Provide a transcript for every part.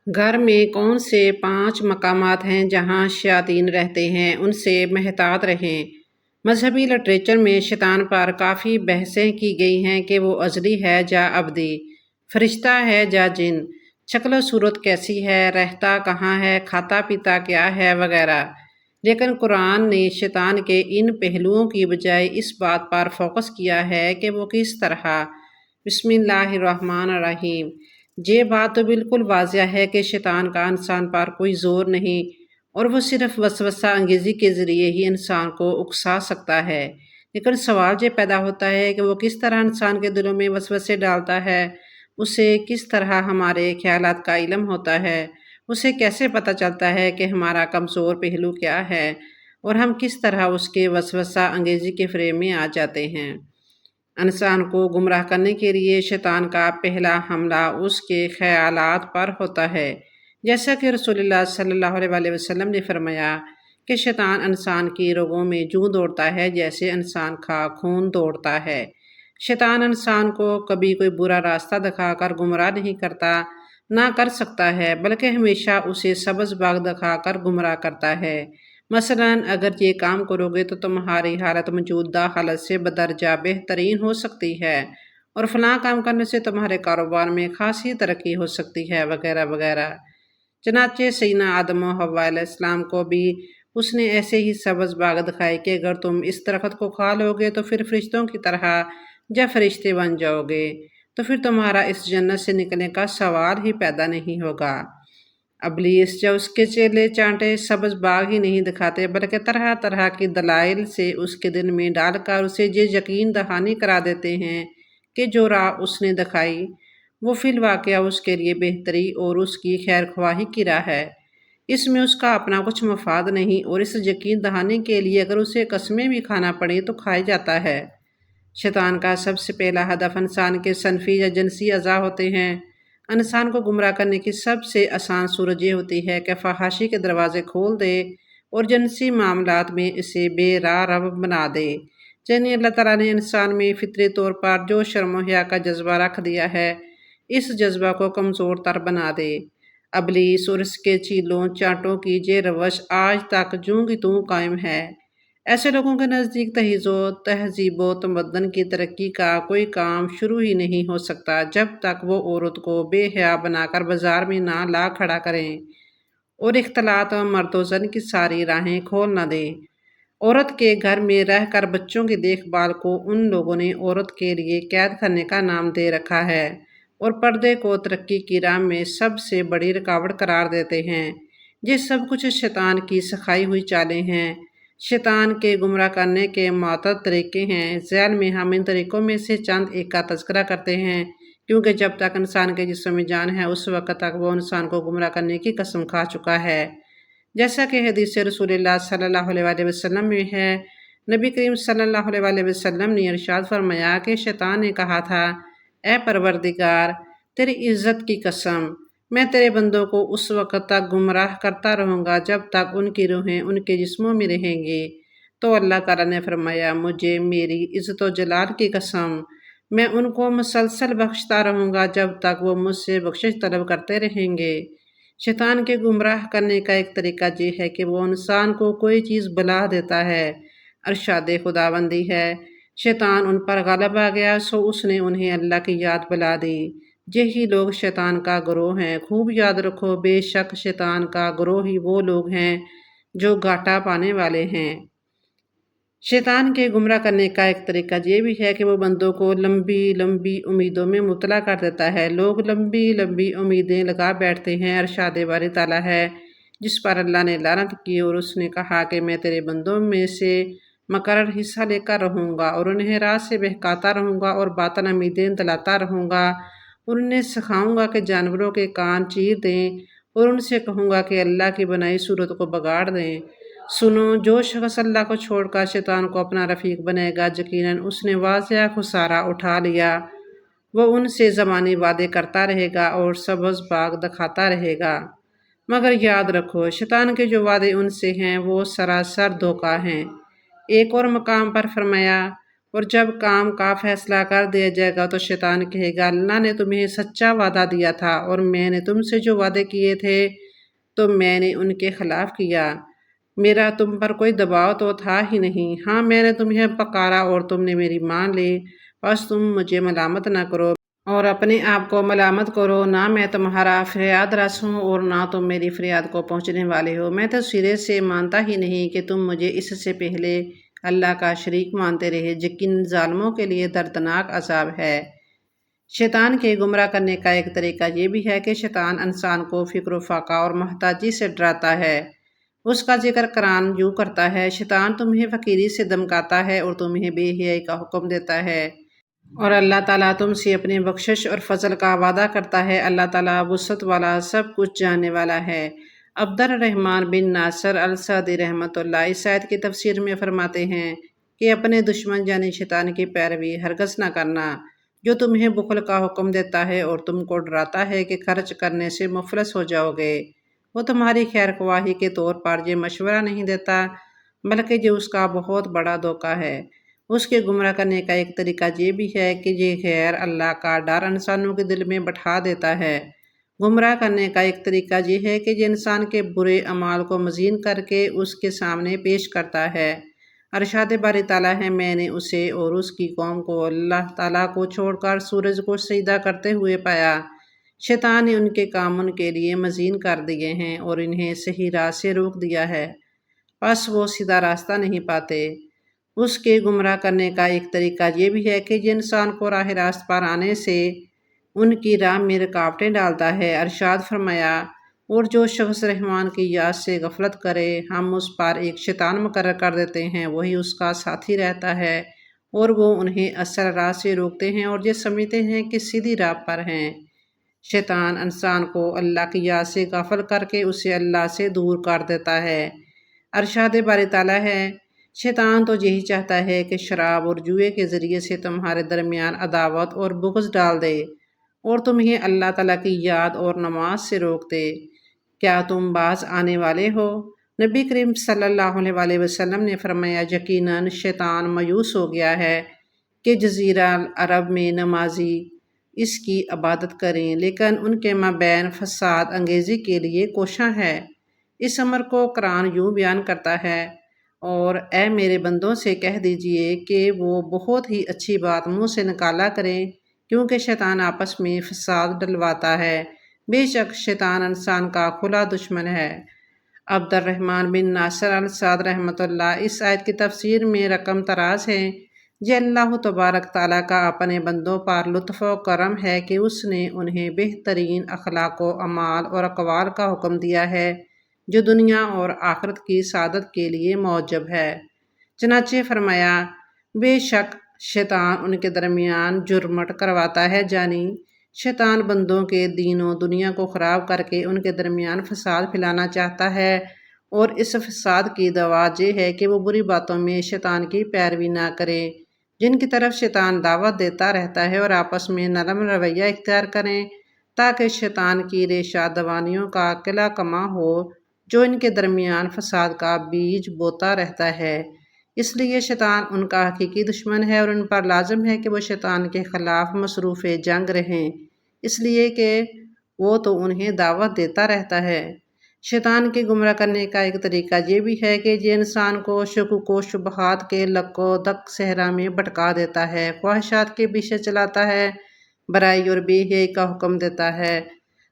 گھر میں کون سے 5 مقامات ہیں جہاں شیاطین رہتے ہیں، ان سے محتاط رہیں۔ مذہبی لٹریچر میں شیطان پر کافی بحثیں کی گئی ہیں کہ وہ ازلی ہے یا ابدی، فرشتہ ہے یا جن، شکل و صورت کیسی ہے، رہتا کہاں ہے، کھاتا پیتا کیا ہے وغیرہ۔ لیکن قرآن نے شیطان کے ان پہلوؤں کی بجائے اس بات پر فوکس کیا ہے کہ وہ کس طرح۔ بسم اللہ الرحمن الرحیم۔ یہ بات تو بالکل واضح ہے کہ شیطان کا انسان پر کوئی زور نہیں، اور وہ صرف وسوسہ انگیزی کے ذریعے ہی انسان کو اکسا سکتا ہے۔ لیکن سوال یہ پیدا ہوتا ہے کہ وہ کس طرح انسان کے دلوں میں وسوسے ڈالتا ہے، اسے کس طرح ہمارے خیالات کا علم ہوتا ہے، اسے کیسے پتہ چلتا ہے کہ ہمارا کمزور پہلو کیا ہے، اور ہم کس طرح اس کے وسوسہ انگیزی کے فریب میں آ جاتے ہیں۔ انسان کو گمراہ کرنے کے لیے شیطان کا پہلا حملہ اس کے خیالات پر ہوتا ہے، جیسا کہ رسول اللہ صلی اللہ علیہ وسلم نے فرمایا کہ شیطان انسان کی رگوں میں یوں دوڑتا ہے جیسے انسان کا خون دوڑتا ہے۔ شیطان انسان کو کبھی کوئی برا راستہ دکھا کر گمراہ نہیں کرتا، نہ کر سکتا ہے، بلکہ ہمیشہ اسے سبز باغ دکھا کر گمراہ کرتا ہے۔ مثلاً اگر یہ کام کرو گے تو تمہاری حالت موجودہ حالت سے بدرجہ بہترین ہو سکتی ہے، اور فلاں کام کرنے سے تمہارے کاروبار میں خاصی ترقی ہو سکتی ہے وغیرہ وغیرہ۔ چنانچہ سیدنا آدم و حوا علیہ السلام کو بھی اس نے ایسے ہی سبز باغ دکھائی کہ اگر تم اس درخت کو کھا لو گے تو پھر فرشتوں کی طرح جب فرشتے بن جاؤ گے، تو پھر تمہارا اس جنت سے نکلنے کا سوال ہی پیدا نہیں ہوگا۔ ابلیس یا اس کے چیلے چانٹے سبز باغ ہی نہیں دکھاتے، بلکہ طرح طرح کی دلائل سے اس کے دل میں ڈال کر اسے یہ یقین دہانی کرا دیتے ہیں کہ جو راہ اس نے دکھائی وہ فی الواقعہ اس کے لیے بہتری اور اس کی خیر خواہی کی راہ ہے، اس میں اس کا اپنا کچھ مفاد نہیں، اور اس یقین دہانی کے لیے اگر اسے قسمیں بھی کھانا پڑے تو کھایا جاتا ہے۔ شیطان کا سب سے پہلا ہدف انسان کے صنفی یا جنسی اعضاء ہوتے ہیں۔ انسان کو گمراہ کرنے کی سب سے آسان صورت یہ ہوتی ہے کہ فحاشی کے دروازے کھول دے اور جنسی معاملات میں اسے بے راہ رو بنا دے۔ یعنی اللہ تعالیٰ نے انسان میں فطری طور پر جو شرم و حیا کا جذبہ رکھ دیا ہے، اس جذبہ کو کمزور تر بنا دے۔ ابلیس اور اس کے چیلوں چانٹوں کی یہ روش آج تک جوں کی توں قائم ہے۔ ایسے لوگوں کے نزدیک تہذیب و تمدن کی ترقی کا کوئی کام شروع ہی نہیں ہو سکتا جب تک وہ عورت کو بے حیا بنا کر بازار میں نہ لا کھڑا کریں اور اختلاط مرد و زن کی ساری راہیں کھول نہ دیں۔ عورت کے گھر میں رہ کر بچوں کی دیکھ بھال کو ان لوگوں نے عورت کے لیے قید کرنے کا نام دے رکھا ہے، اور پردے کو ترقی کی راہ میں سب سے بڑی رکاوٹ قرار دیتے ہیں۔ یہ سب کچھ شیطان کی سکھائی ہوئی چالیں ہیں۔ شیطان کے گمراہ کرنے کے معتدل طریقے ہیں۔ ذیل میں ہم ان طریقوں میں سے چند ایک کا تذکرہ کرتے ہیں، کیونکہ جب تک انسان کے جسم میں جان ہے اس وقت تک وہ انسان کو گمراہ کرنے کی قسم کھا چکا ہے۔ جیسا کہ حدیث رسول اللہ صلی اللہ علیہ وسلم میں ہے، نبی کریم صلی اللہ علیہ وسلم نے ارشاد فرمایا کہ شیطان نے کہا تھا، اے پروردگار، تیری عزت کی قسم، میں تیرے بندوں کو اس وقت تک گمراہ کرتا رہوں گا جب تک ان کی روحیں ان کے جسموں میں رہیں گی۔ تو اللہ تعالیٰ نے فرمایا، مجھے میری عزت و جلال کی قسم، میں ان کو مسلسل بخشتا رہوں گا جب تک وہ مجھ سے بخشش طلب کرتے رہیں گے۔ شیطان کے گمراہ کرنے کا ایک طریقہ یہ ہے کہ وہ انسان کو کوئی چیز بلا دیتا ہے۔ ارشاد خداوندی ہے، شیطان ان پر غالب آ گیا سو اس نے انہیں اللہ کی یاد بلا دی۔ یہی لوگ شیطان کا گروہ ہیں۔ خوب یاد رکھو، بے شک شیطان کا گروہ ہی وہ لوگ ہیں جو گھاٹا پانے والے ہیں۔ شیطان کے گمراہ کرنے کا ایک طریقہ یہ بھی ہے کہ وہ بندوں کو لمبی لمبی امیدوں میں مبتلا کر دیتا ہے۔ لوگ لمبی لمبی امیدیں لگا بیٹھتے ہیں۔ ارشاد باری تعالیٰ ہے، جس پر اللہ نے لعنت کی اور اس نے کہا کہ میں تیرے بندوں میں سے مقرر حصہ لے کر رہوں گا اور انہیں راہ سے بہکاتا رہوں گا اور باطن امیدیں دلاتا رہوں گا، اور انہیں سکھاؤں گا کہ جانوروں کے کان چیر دیں، اور ان سے کہوں گا کہ اللہ کی بنائی صورت کو بگاڑ دیں۔ سنو، جو شخص اللہ کو چھوڑ کر شیطان کو اپنا رفیق بنے گا، یقیناً اس نے واضح خسارہ اٹھا لیا۔ وہ ان سے زمانی وعدے کرتا رہے گا اور سبز باغ دکھاتا رہے گا، مگر یاد رکھو شیطان کے جو وعدے ان سے ہیں وہ سراسر دھوکہ ہیں۔ ایک اور مقام پر فرمایا، اور جب کام کا فیصلہ کر دیا جائے گا تو شیطان کہے گا اللہ نے تمہیں سچا وعدہ دیا تھا اور میں نے تم سے جو وعدے کیے تھے تو میں نے ان کے خلاف کیا، میرا تم پر کوئی دباؤ تو تھا ہی نہیں، ہاں میں نے تمہیں پکارا اور تم نے میری مان لی، بس تم مجھے ملامت نہ کرو اور اپنے آپ کو ملامت کرو، نہ میں تمہارا فریاد رس ہوں اور نہ تم میری فریاد کو پہنچنے والے ہو، میں تو سرے سے مانتا ہی نہیں کہ تم مجھے اس سے پہلے اللہ کا شریک مانتے رہے، لیکن ظالموں کے لیے دردناک عذاب ہے۔ شیطان کے گمراہ کرنے کا ایک طریقہ یہ بھی ہے کہ شیطان انسان کو فقر و فاقہ اور محتاجی سے ڈراتا ہے۔ اس کا ذکر قرآن یوں کرتا ہے، شیطان تمہیں فقیری سے دمکاتا ہے اور تمہیں بے حیائی کا حکم دیتا ہے، اور اللہ تعالیٰ تم سے اپنی بخشش اور فضل کا وعدہ کرتا ہے، اللہ تعالیٰ وسعت والا سب کچھ جاننے والا ہے۔ عبد الرحمن بن ناصر السعدی رحمۃ اللہ اس آیت کی تفسیر میں فرماتے ہیں کہ اپنے دشمن یعنی شیطان کی پیروی ہرگز نہ کرنا، جو تمہیں بخل کا حکم دیتا ہے اور تم کو ڈراتا ہے کہ خرچ کرنے سے مفلس ہو جاؤ گے۔ وہ تمہاری خیر خواہی کے طور پر یہ مشورہ نہیں دیتا بلکہ یہ اس کا بہت بڑا دھوکہ ہے۔ اس کے گمراہ کرنے کا ایک طریقہ یہ بھی ہے کہ یہ غیر اللہ کا ڈر انسانوں کے دل میں بٹھا دیتا ہے۔ گمراہ کرنے کا ایک طریقہ یہ ہے کہ یہ انسان کے برے اعمال کو مزین کر کے اس کے سامنے پیش کرتا ہے۔ ارشاد باری تعالیٰ ہے، میں نے اسے اور اس کی قوم کو اللہ تعالیٰ کو چھوڑ کر سورج کو سجدہ کرتے ہوئے پایا، شیطان نے ان کے کام ان کے لیے مزین کر دیے ہیں اور انہیں صحیح راہ سے روک دیا ہے، پس وہ سیدھا راستہ نہیں پاتے۔ اس کے گمراہ کرنے کا ایک طریقہ یہ بھی ہے کہ یہ انسان کو راہ راست پر آنے سے ان کی راہ میں رکاوٹیں ڈالتا ہے۔ ارشاد فرمایا، اور جو شخص رحمان کی یاد سے غفلت کرے ہم اس پر ایک شیطان مقرر کر دیتے ہیں، وہی اس کا ساتھی رہتا ہے اور وہ انہیں اصل راہ سے روکتے ہیں اور یہ سمجھتے ہیں کہ سیدھی راہ پر ہیں۔ شیطان انسان کو اللہ کی یاد سے غافل کر کے اسے اللہ سے دور کر دیتا ہے۔ ارشاد باری تعالیٰ ہے، شیطان تو یہی چاہتا ہے کہ شراب اور جوئے کے ذریعے سے تمہارے درمیان عداوت اور بغض ڈال دے اور تمہیں اللہ تعالیٰ کی یاد اور نماز سے روک دے۔ کیا تم باز آنے والے ہو؟ نبی کریم صلی اللہ علیہ وسلم نے فرمایا، یقیناً شیطان مایوس ہو گیا ہے کہ جزیرہ عرب میں نمازی اس کی عبادت کریں، لیکن ان کے مابین فساد انگیزی کے لیے کوشاں ہے۔ اس امر کو قرآن یوں بیان کرتا ہے، اور اے میرے بندوں سے کہہ دیجئے کہ وہ بہت ہی اچھی بات منہ سے نکالا کریں، کیونکہ شیطان آپس میں فساد ڈلواتا ہے، بے شک شیطان انسان کا کھلا دشمن ہے۔ عبد الرحمن بن ناصر السعدی رحمۃ اللہ اس آیت کی تفسیر میں رقم تراز ہے، یہ اللہ تبارک تعالیٰ کا اپنے بندوں پر لطف و کرم ہے کہ اس نے انہیں بہترین اخلاق و اعمال اور اقوال کا حکم دیا ہے جو دنیا اور آخرت کی سعادت کے لیے موجب ہے۔ چنانچہ فرمایا، بے شک شیطان ان کے درمیان جرمٹ کرواتا ہے، یعنی شیطان بندوں کے دین و دنیا کو خراب کر کے ان کے درمیان فساد پھیلانا چاہتا ہے، اور اس فساد کی دوا یہ ہے کہ وہ بری باتوں میں شیطان کی پیروی نہ کرے جن کی طرف شیطان دعوت دیتا رہتا ہے، اور آپس میں نرم رویہ اختیار کریں تاکہ شیطان کی ریشہ دوانیوں کا قلع کما ہو جو ان کے درمیان فساد کا بیج بوتا رہتا ہے۔ اس لیے شیطان ان کا حقیقی دشمن ہے اور ان پر لازم ہے کہ وہ شیطان کے خلاف مصروف جنگ رہیں، اس لیے کہ وہ تو انہیں دعوت دیتا رہتا ہے۔ شیطان کے گمراہ کرنے کا ایک طریقہ یہ بھی ہے کہ یہ انسان کو شکوک و شبہات کے لک و دک صحرا میں بھٹکا دیتا ہے، خواہشات کے پیچھے چلاتا ہے، برائی اور بے حیائی کا حکم دیتا ہے۔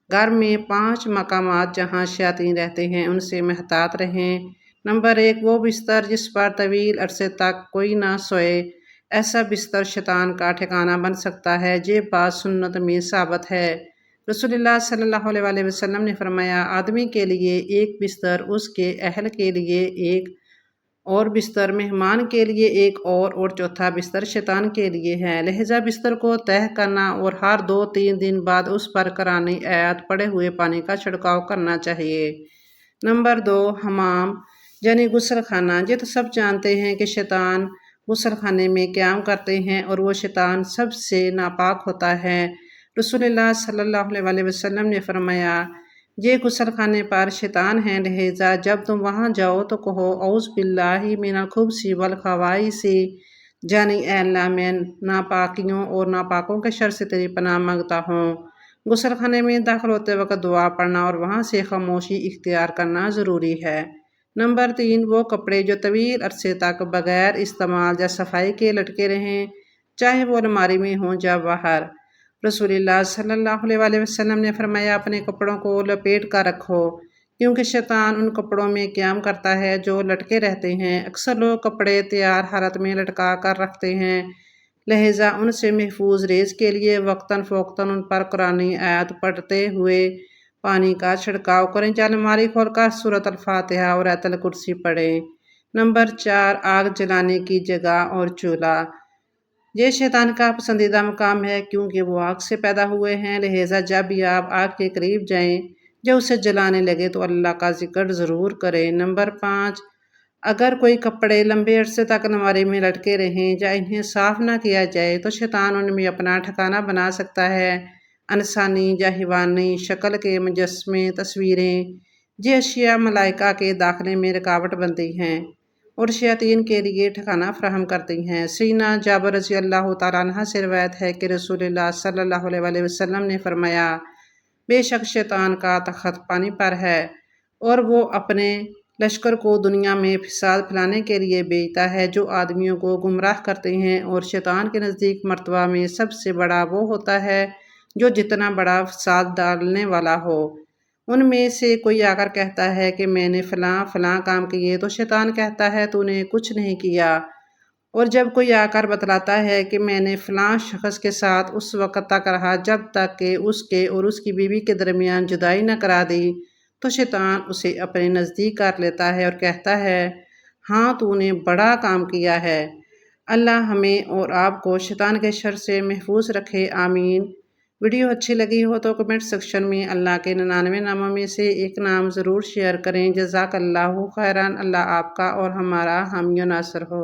گھر میں 5 مقامات جہاں شیاطین رہتے ہیں ان سے محتاط رہیں۔ نمبر 1، وہ بستر جس پر طویل عرصے تک کوئی نہ سوئے، ایسا بستر شیطان کا ٹھکانہ بن سکتا ہے، یہ بات سنت میں ثابت ہے۔ رسول اللہ صلی اللہ علیہ وسلم نے فرمایا، آدمی کے لیے ایک بستر، اس کے اہل کے لیے ایک اور بستر، مہمان کے لیے ایک اور چوتھا بستر شیطان کے لیے ہے، لہذا بستر کو تہہ کرنا اور ہر 2-3 دن بعد اس پر قرآن آیات پڑے ہوئے پانی کا چھڑکاؤ کرنا چاہیے۔ نمبر 2، حمام یعنی غسل خانہ۔ یہ تو سب جانتے ہیں کہ شیطان غسل خانے میں قیام کرتے ہیں اور وہ شیطان سب سے ناپاک ہوتا ہے۔ رسول اللہ صلی اللہ علیہ وسلم نے فرمایا، یہ غسل خانے پر شیطان ہیں، لہذا جب تم وہاں جاؤ تو کہو اعوذ باللہ من الخبث والخبائث، جانی اے اللہ میں ناپاکیوں اور ناپاکوں کے شر سے تیری پناہ مانگتا ہوں۔ غسل خانے میں داخل ہوتے وقت دعا پڑھنا اور وہاں سے خاموشی اختیار کرنا ضروری ہے۔ نمبر 3، وہ کپڑے جو طویل عرصے تک بغیر استعمال یا صفائی کے لٹکے رہیں، چاہے وہ الماری میں ہوں یا باہر۔ رسول اللہ صلی اللہ علیہ وآلہ وسلم نے فرمایا، اپنے کپڑوں کو لپیٹ کر رکھو، کیونکہ شیطان ان کپڑوں میں قیام کرتا ہے جو لٹکے رہتے ہیں۔ اکثر لوگ کپڑے تیار حالت میں لٹکا کر رکھتے ہیں، لہٰذا ان سے محفوظ ریز کے لیے وقتاً فوقتاً ان پر قرآنی آیات پڑھتے ہوئے پانی کا چھڑکاؤ کریں یا الماری کھول کر سورۃ الفاتحہ اور آیت الکرسی پڑھیں۔ نمبر 4، آگ جلانے کی جگہ اور چولہا۔ یہ شیطان کا پسندیدہ مقام ہے کیونکہ وہ آگ سے پیدا ہوئے ہیں، لہٰذا جب بھی آپ آگ کے قریب جائیں یا اسے جلانے لگے تو اللہ کا ذکر ضرور کریں۔ نمبر 5، اگر کوئی کپڑے لمبے عرصے تک الماری میں لٹکے رہیں یا انہیں صاف نہ کیا جائے تو شیطان ان میں اپنا ٹھکانہ بنا سکتا ہے۔ انسانی یا حیوانی شکل کے مجسمے، تصویریں، یہ اشیاء ملائکہ کے داخلے میں رکاوٹ بنتی ہیں اور شیاطین کے لیے ٹھکانہ فراہم کرتی ہیں۔ سیدنا جابر رضی اللہ تعالیٰ عنہ سے روایت ہے کہ رسول اللہ صلی اللہ علیہ وآلہ وسلم نے فرمایا، بے شک شیطان کا تخت پانی پر ہے اور وہ اپنے لشکر کو دنیا میں فساد پھیلانے کے لیے بھیجتا ہے جو آدمیوں کو گمراہ کرتے ہیں، اور شیطان کے نزدیک مرتبہ میں سب سے بڑا وہ ہوتا ہے جو جتنا بڑا فساد ڈالنے والا ہو۔ ان میں سے کوئی آ کر کہتا ہے کہ میں نے فلاں فلاں کام کیے تو شیطان کہتا ہے تو نے کچھ نہیں کیا، اور جب کوئی آ کر بتلاتا ہے کہ میں نے فلاں شخص کے ساتھ اس وقت تک رہا جب تک کہ اس کے اور اس کی بیوی کے درمیان جدائی نہ کرا دی، تو شیطان اسے اپنے نزدیک کر لیتا ہے اور کہتا ہے ہاں تو نے بڑا کام کیا ہے۔ اللہ ہمیں اور آپ کو شیطان کے شر سے محفوظ رکھے، آمین۔ ویڈیو اچھی لگی ہو تو کمنٹ سیکشن میں اللہ کے 99 ناموں میں سے ایک نام ضرور شیئر کریں۔ جزاک اللہ خیران۔ اللہ آپ کا اور ہمارا حامی و ناصر ہو۔